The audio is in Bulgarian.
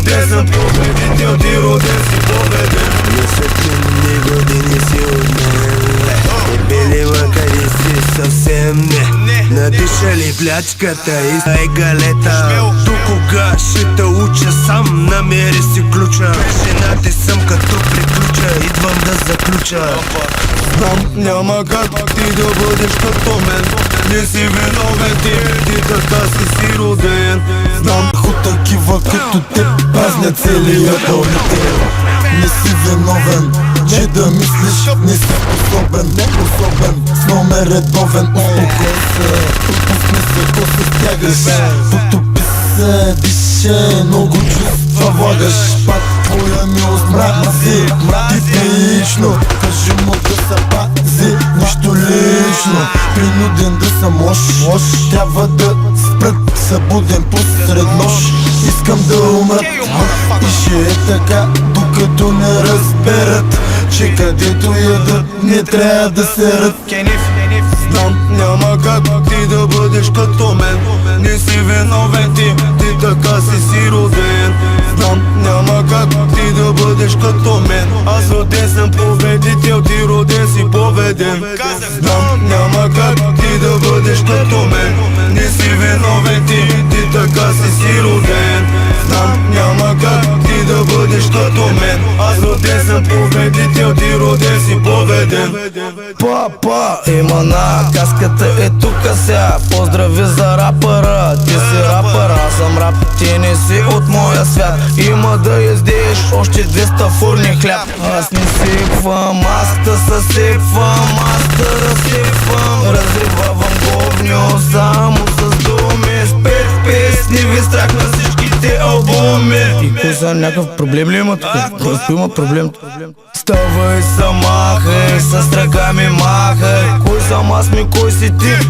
роден съм победител, ти роден си победен. Несъкъмни години си от мен, дебели къде си съвсем не. Надишали плячката и галета. До кога ще те уча сам, намери си ключа. Женати съм като приключа, идвам да заключа. Знам, няма как ти да бъдеш като мен. Не си виновен ти така си роден. Знам, такива като теб празнят целия долетел. Не си виновен, че да мислиш, не си способен. Особен, с номер редовен. Успокой се, пропусни се, ако се стягаш. Потопи се, дише, много чувства влагаш. Пак твоя милост мрази, типично. Кажи му да се пази, нищо лично. Принуден да съм лош, трябва да спрат. Събуден посред нощ, искам да умрат. И ще е така, докато не разберат, че където ядат не трябва да се рад. Знам, няма как ти да бъдеш като мен. Не си виновен ти така си роден. Знам, няма как ти да бъдеш като мен. Аз роден съм победител, ти роден си победен. Знам, няма как ти да бъдеш като мен. Не си виновен ти така си роден. Знам, няма как ти да бъдеш като мен. Аз роден съм победител, ти роден си победен. Папа, има на каската е тука сега. Поздрави за рапъра, ти си рапър, аз съм рап, ти не си от моя свят. Има да яздеш още 200 фурни хляб. Аз не сипвам, аз да съсипвам, аз да разсипвам. Разривавам говню само с думи. С 5 песни ви страх на всичките албуми. И кой са някакъв проблем ли има тук? Ако има проблем. Ставай, се махай, с ръками махай. Кой съм аз ми, кой си ти?